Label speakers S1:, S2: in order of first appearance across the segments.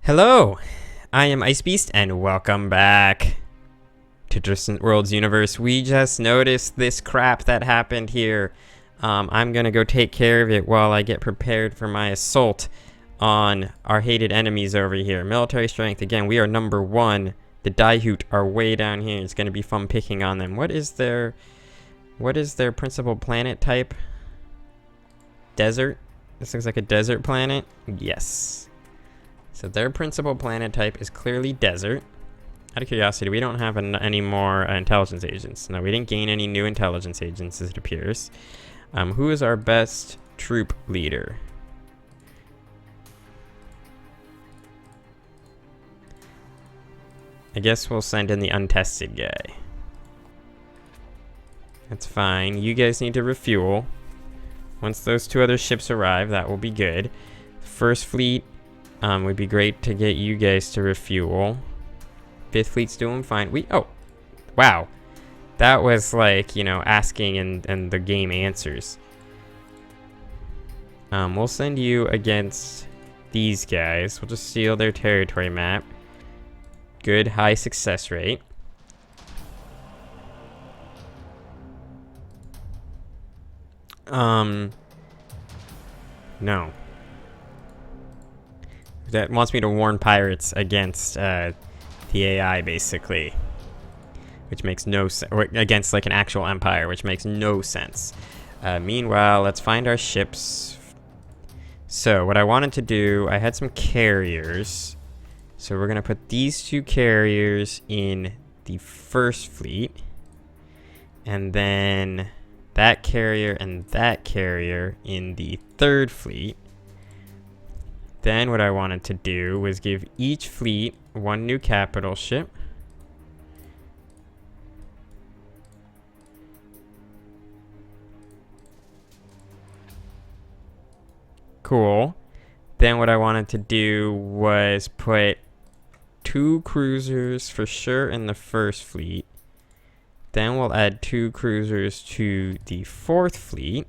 S1: Hello, I am IceBeast and welcome back to Distant Worlds Universe. We just noticed this crap that happened here. I'm gonna go take care of it while I get prepared for my assault on our hated enemies over here. Military strength, again, we are number 1. The Daihoot are way down here. It's gonna be fun picking on them. What is their principal planet type? Desert? This looks like a desert planet? Yes. So their principal planet type is clearly desert. Out of curiosity, we don't have any more intelligence agents. No, we didn't gain any new intelligence agents, as it appears. Who is our best troop leader? I guess we'll send in the untested guy. That's fine. You guys need to refuel. Once those 2 other ships arrive, that will be good. First fleet, would be great to get you guys to refuel. 5th fleet's doing fine. Oh, wow. That was like, you know, asking and the game answers. We'll send you against these guys. We'll just steal their territory map. Good high success rate. No. That wants me to warn pirates against the AI, basically. Which makes no sense. Against, like, an actual empire, which makes no sense. Meanwhile, let's find our ships. So, what I wanted to do, I had some carriers. So, we're going to put these 2 carriers in the first fleet. And then that carrier and that carrier in the 3rd fleet. Then what I wanted to do was give each fleet 1 new capital ship. Cool. Then what I wanted to do was put 2 cruisers for sure in the first fleet. Then we'll add 2 cruisers to the 4th fleet.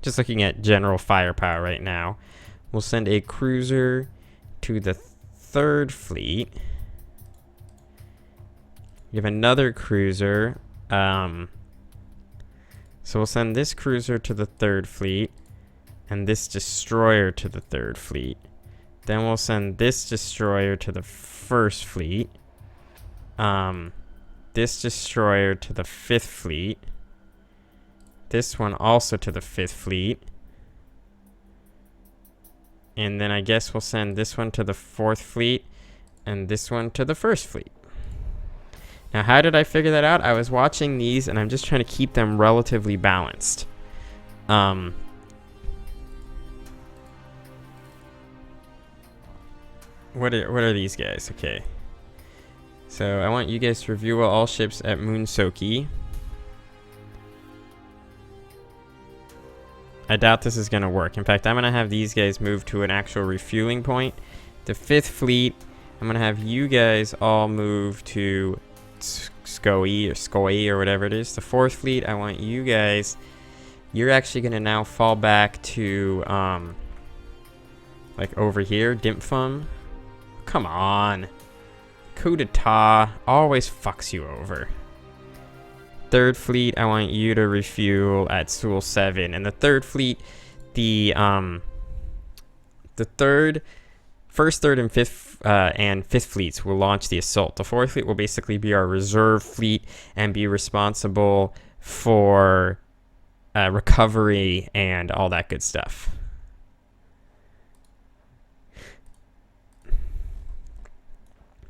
S1: Just looking at general firepower right now. We'll send a cruiser to the 3rd fleet. We have another cruiser. So we'll send this cruiser to the 3rd fleet. And this destroyer to the 3rd fleet. Then we'll send this destroyer to the 1st fleet. This destroyer to the 5th fleet. This one also to the 5th fleet. And then I guess we'll send this one to the 4th fleet and this one to the 1st fleet. Now, how did I figure that out? I was watching these and I'm just trying to keep them relatively balanced. What are these guys? Okay. So I want you guys to review all ships at Moonsoki. I doubt this is going to work. In fact, I'm going to have these guys move to an actual refueling point. The 5th fleet, I'm going to have you guys all move to Skoi or whatever it is. The 4th fleet, I want you guys... You're actually going to now fall back to, like over here, Dimphum. Come on. Coup d'etat always fucks you over. 3rd fleet, I want you to refuel at Sul 7. And the 3rd fleet, the 1st, 3rd, and 5th fleets will launch the assault. The 4th fleet will basically be our reserve fleet and be responsible for recovery and all that good stuff.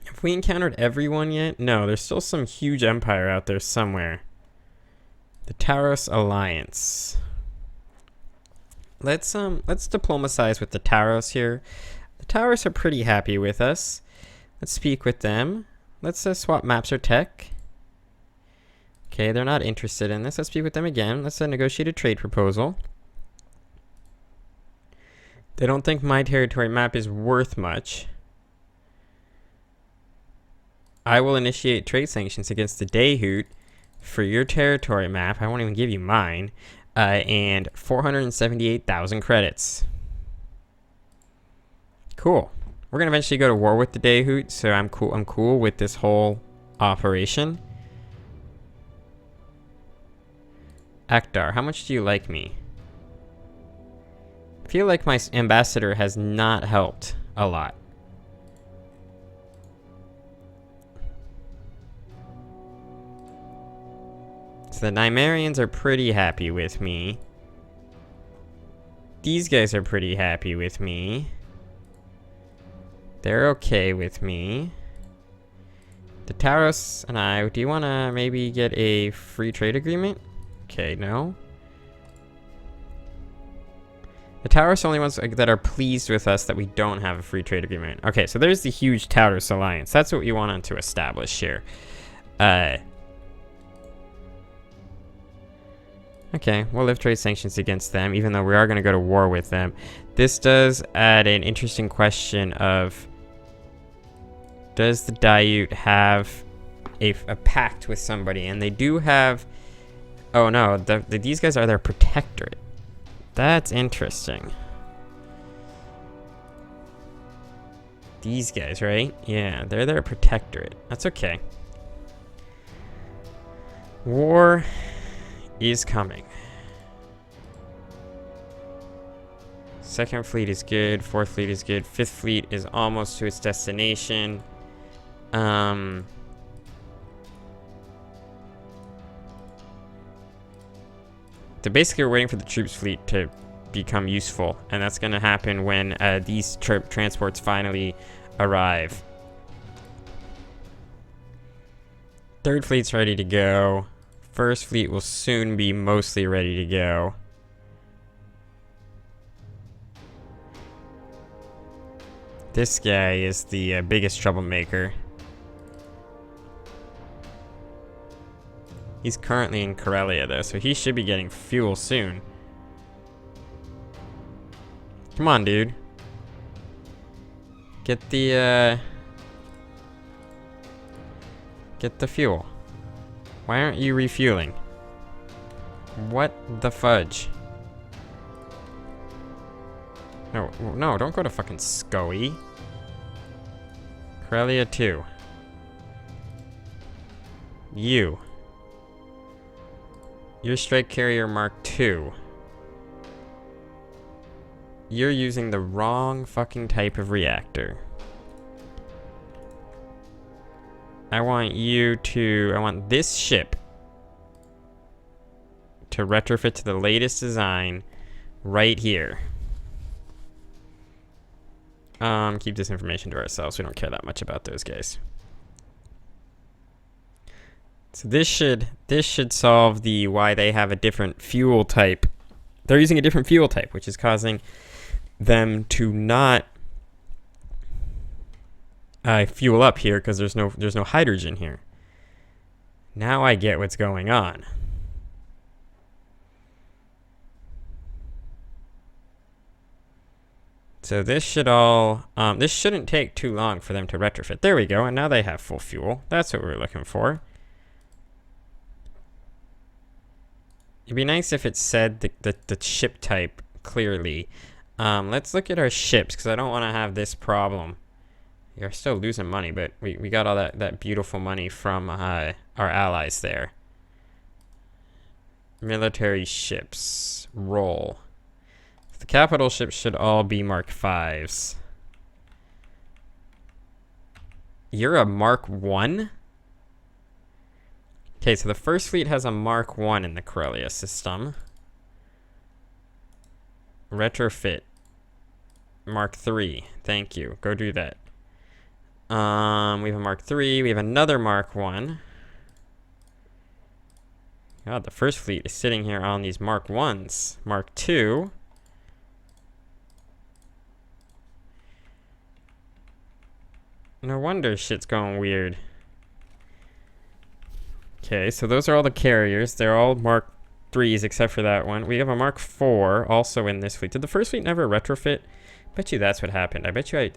S1: Have we encountered everyone yet? No, there's still some huge empire out there somewhere. The Taros Alliance. Let's diplomatize with the Taros here. The Taros are pretty happy with us. Let's speak with them. Let's swap maps or tech. Okay, they're not interested in this. Let's speak with them again. Let's negotiate a trade proposal. They don't think my territory map is worth much. I will initiate trade sanctions against the Daihoot for your territory map. I won't even give you mine. And 478,000 credits. Cool. We're gonna eventually go to war with the Dayhoot, so I'm cool with this whole operation. Akdar, how much do you like me? I feel like my ambassador has not helped a lot. So the Nymerians are pretty happy with me. These guys are pretty happy with me. They're okay with me. The Taros and I, do you want to maybe get a free trade agreement? Okay, no. The Taros are only ones that are pleased with us that we don't have a free trade agreement. Okay, so there's the huge Taros alliance. That's what we wanted to establish here. Okay, we'll lift trade sanctions against them, even though we are going to go to war with them. This does add an interesting question of, does the Dayhoot have a pact with somebody? And they do have... Oh no, these guys are their protectorate. That's interesting. These guys, right? Yeah, they're their protectorate. That's okay. War is coming. Second fleet is good. Fourth fleet is good. Fifth fleet is almost to its destination. So basically we're waiting for the troops fleet to become useful, and that's going to happen when these transports finally arrive. Third fleet's ready to go. First fleet will soon be mostly ready to go. This guy is the biggest troublemaker. He's currently in Karelia though, so he should be getting fuel soon. Come on, dude. Get the fuel. Why aren't you refueling? What the fudge? No, don't go to fucking Skoe. Karelia 2. Your strike carrier Mark II. You're using the wrong fucking type of reactor. I want this ship to retrofit to the latest design right here. Keep this information to ourselves. We don't care that much about those guys. So this should solve the why they have a different fuel type. They're using a different fuel type, which is causing them to not fuel up here because there's no hydrogen here. Now I get what's going on. So this should this shouldn't take too long for them to retrofit. There we go, and now they have full fuel. That's what we were looking for. It'd be nice if it said the ship type clearly. Let's look at our ships, because I don't want to have this problem. You're still losing money, but we got all that beautiful money from our allies there. Military ships. Roll. The capital ships should all be Mark Vs. You're a Mark 1? Okay, so the first fleet has a Mark 1 in the Karelia system. Retrofit. Mark 3. Thank you. Go do that. We have a Mark 3. We have another Mark 1. God, the first fleet is sitting here on these Mark 1s. Mark 2. No wonder shit's going weird. Okay, so those are all the carriers. They're all Mark 3s except for that one. We have a Mark 4 also in this fleet. Did the first fleet never retrofit? Bet you that's what happened. I bet you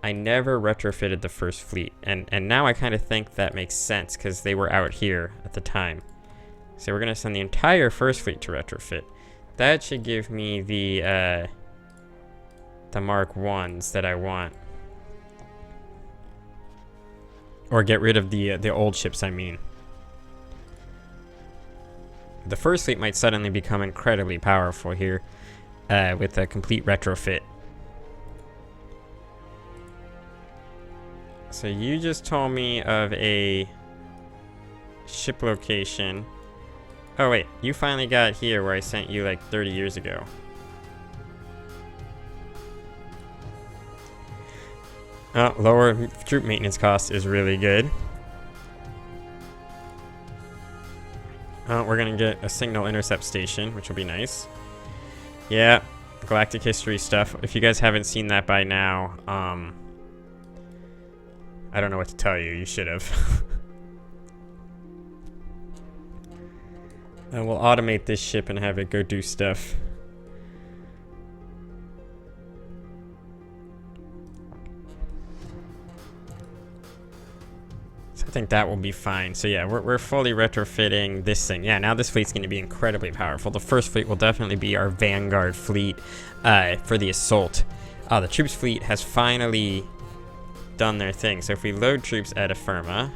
S1: I never retrofitted the first fleet. And now I kind of think that makes sense because they were out here at the time. So we're going to send the entire first fleet to retrofit. That should give me the the Mark 1s that I want. Or get rid of the old ships, I mean. The first fleet might suddenly become incredibly powerful here with a complete retrofit. So you just told me of a ship location. Oh wait, you finally got here where I sent you like 30 years ago. Oh, lower troop maintenance cost is really good. We're gonna get a signal intercept station, which will be nice. Yeah, galactic history stuff. If you guys haven't seen that by now, I don't know what to tell you. You should have. And we'll automate this ship and have it go do stuff. So I think that will be fine. So yeah, we're fully retrofitting this thing. Yeah, now this fleet's going to be incredibly powerful. The first fleet will definitely be our vanguard fleet for the assault. The troops fleet has finally done their thing. So if we load troops at Affirma,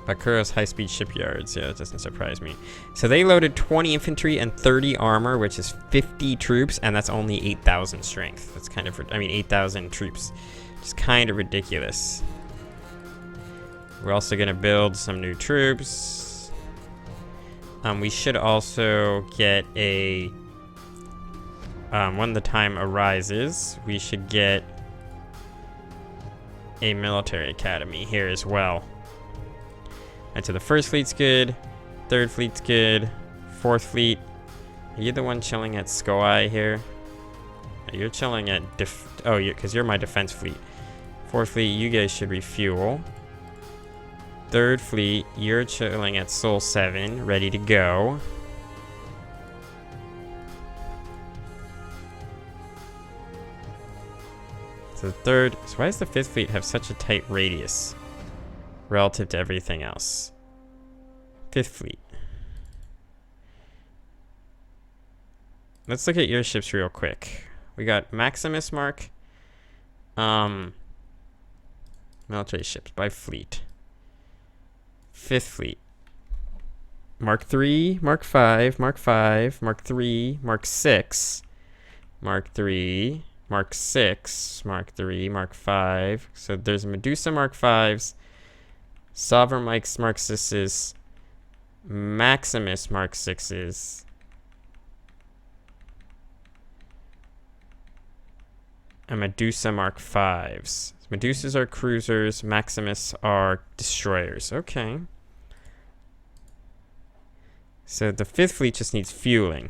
S1: Bakuro's high-speed shipyards. Yeah, that doesn't surprise me. So they loaded 20 infantry and 30 armor, which is 50 troops, and that's only 8,000 strength. That's kind of, 8,000 troops. It's kind of ridiculous. We're also going to build some new troops. We should also get a... when the time arises, we should get a military academy here as well. And so the first fleet's good, third fleet's good, fourth fleet. Are you the one chilling at Skoi here? You're chilling at because you're my defense fleet. Fourth fleet, you guys should refuel. Third fleet, you're chilling at Sol 7, ready to go. So third, so why does the fifth fleet have such a tight radius relative to everything else? Fifth fleet. Let's look at your ships real quick. We got Maximus Mark. Military ships by fleet. Fifth fleet. Mark 3, Mark 5, Mark 5, Mark 3, Mark 6, Mark 3, Mark 6, Mark 3, Mark 5. So there's Medusa Mark 5s, Sovereign Mark 6s, Maximus Mark 6s, and Medusa Mark 5s. Medusas are cruisers, Maximus are destroyers. Okay. So the fifth fleet just needs fueling.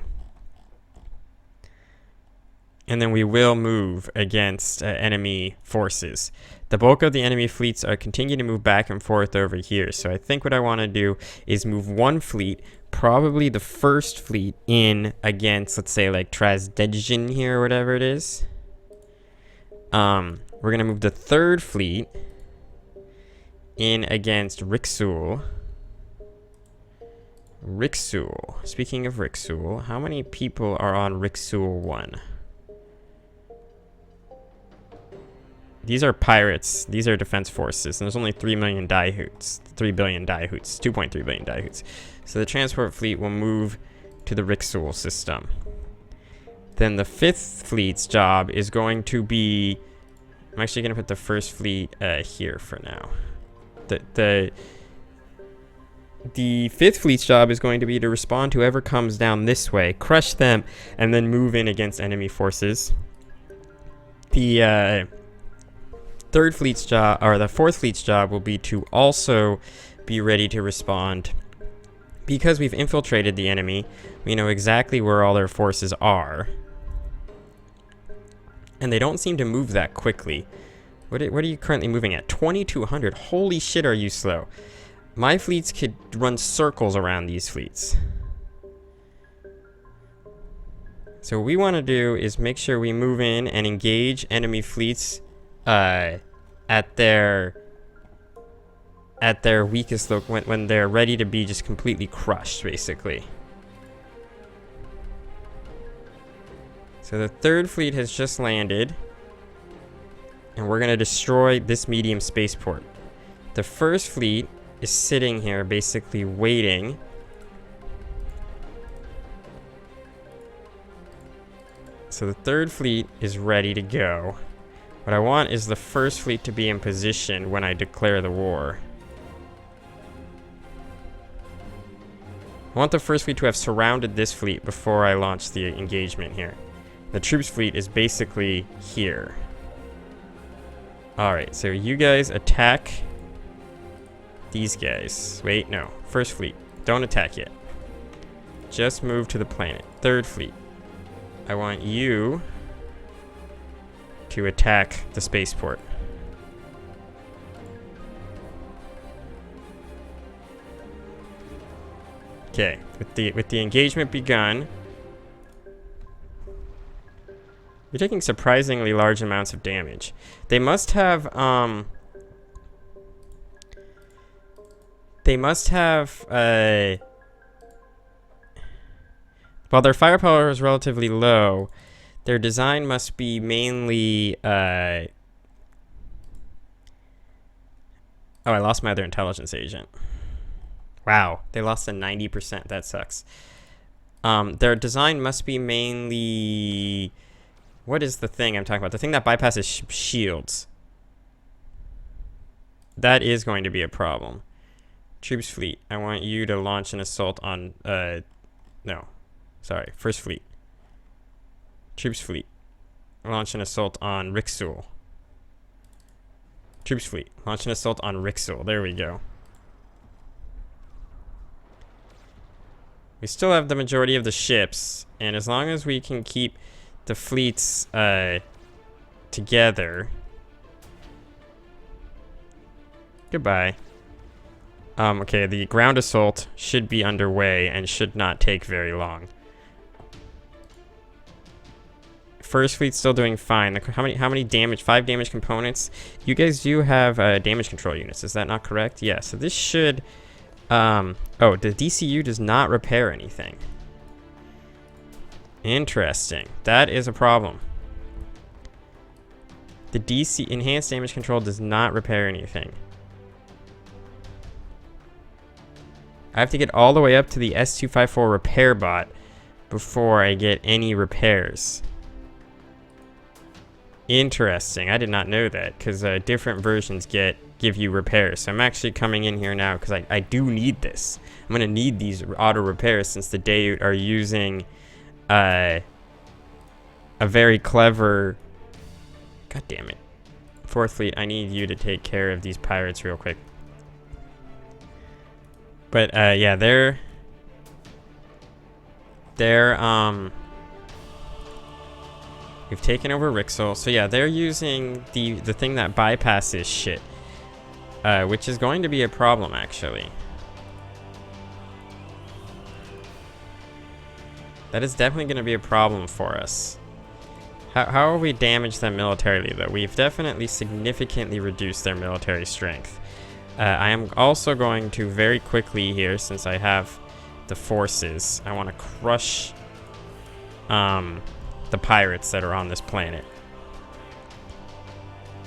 S1: And then we will move against enemy forces. The bulk of the enemy fleets are continuing to move back and forth over here. So I think what I want to do is move one fleet, probably the first fleet, in against, let's say, like Trasdegen here or whatever it is. We're going to move the third fleet in against Rixul. Rixul. Speaking of Rixul, how many people are on Rixul 1? These are pirates. These are defense forces. And there's only 3 million Daihoots. 3 billion Daihoots. 2.3 billion Daihoots. So the transport fleet will move to the Rixul system. Then the fifth fleet's job is going to be... I'm actually going to put the first fleet here for now. The fifth fleet's job is going to be to respond to whoever comes down this way, crush them, and then move in against enemy forces. The third fleet's job, or the fourth fleet's job, will be to also be ready to respond. Because we've infiltrated the enemy, we know exactly where all their forces are. And they don't seem to move that quickly. What are you currently moving at? 2,200. Holy shit, are you slow. My fleets could run circles around these fleets. So what we want to do is make sure we move in and engage enemy fleets at their weakest look, when they're ready to be just completely crushed, basically. So the third fleet has just landed. And we're going to destroy this medium spaceport. The first fleet is sitting here basically waiting. So the third fleet is ready to go. What I want is the first fleet to be in position when I declare the war. I want the first fleet to have surrounded this fleet before I launch the engagement here. The troops fleet is basically here. Alright, so you guys attack these guys. Wait, no. First fleet. Don't attack yet. Just move to the planet. Third fleet. I want you to attack the spaceport. Okay, with the engagement begun, you're taking surprisingly large amounts of damage. They must have well, their firepower is relatively low. Their design must be mainly oh, I lost my other intelligence agent. Wow, they lost a 90%. That sucks. Their design must be mainly... What is the thing I'm talking about? The thing that bypasses shields. That is going to be a problem. Troops fleet. I want you to launch an assault on... no. Sorry. First fleet. Troops fleet. Launch an assault on Rixul. Troops fleet. Launch an assault on Rixul. There we go. We still have the majority of the ships, and as long as we can keep the fleets together. Goodbye. Okay, the ground assault should be underway and should not take very long. First fleet's still doing fine. How many damage? 5 damage components. You guys do have damage control units. Is that not correct? Yeah. So this should. Oh, the DCU does not repair anything. Interesting. That is a problem. The DC enhanced damage control does not repair anything. I have to get all the way up to the S254 repair bot before I get any repairs. Interesting. I did not know that, because different versions give you repairs. So I'm actually coming in here now because I do need this. I'm going to need these auto repairs since the Daewoo are using a very clever... God damn it. Fourth Fleet, I need you to take care of these pirates real quick. But yeah, they're we've taken over Rixul. So yeah, they're using the thing that bypasses shit, which is going to be a problem actually. That is definitely going to be a problem for us. How have we damaged them militarily though? We've definitely significantly reduced their military strength. I am also going to very quickly here, since I have the forces, I want to crush the pirates that are on this planet.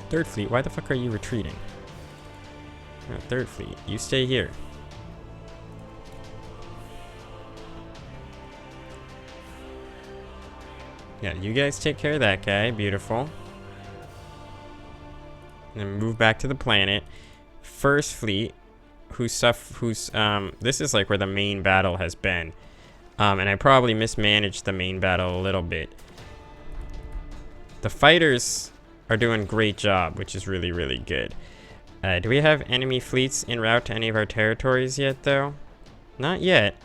S1: Third Fleet, why the fuck are you retreating? No, Third Fleet, you stay here. Yeah, you guys take care of that guy. Beautiful. And then move back to the planet. First Fleet, this is like where the main battle has been. And I probably mismanaged the main battle a little bit. The fighters are doing a great job, which is really, really good. Do we have enemy fleets en route to any of our territories yet, though? Not yet.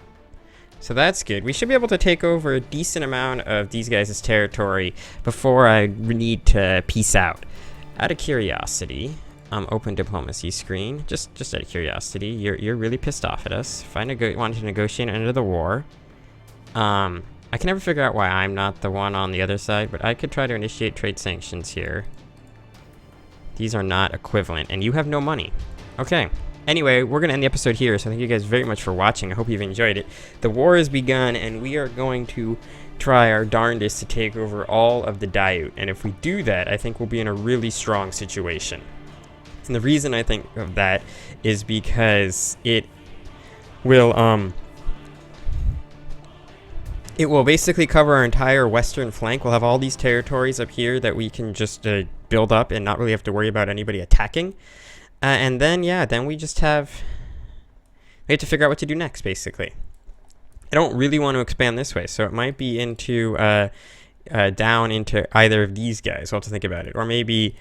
S1: So that's good. We should be able to take over a decent amount of these guys' territory before I need to peace out. Out of curiosity, open diplomacy screen. Just out of curiosity, you're really pissed off at us. If I wanted to negotiate an end of the war, I can never figure out why I'm not the one on the other side, but I could try to initiate trade sanctions here. These are not equivalent, and you have no money. Okay, Anyway, we're going to end the episode here, so thank you guys very much for watching. I hope you've enjoyed it. The war has begun, and we are going to try our darndest to take over all of the Daiut. And if we do that, I think we'll be in a really strong situation. And the reason I think of that is because it will basically cover our entire western flank. We'll have all these territories up here that we can just build up and not really have to worry about anybody attacking. And then, yeah, then we have to figure out what to do next, basically. I don't really want to expand this way, so it might be into, down into either of these guys. We'll have to think about it. Or maybe,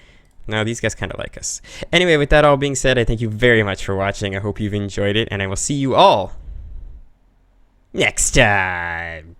S1: no, these guys kind of like us. Anyway, with that all being said, I thank you very much for watching. I hope you've enjoyed it, and I will see you all next time.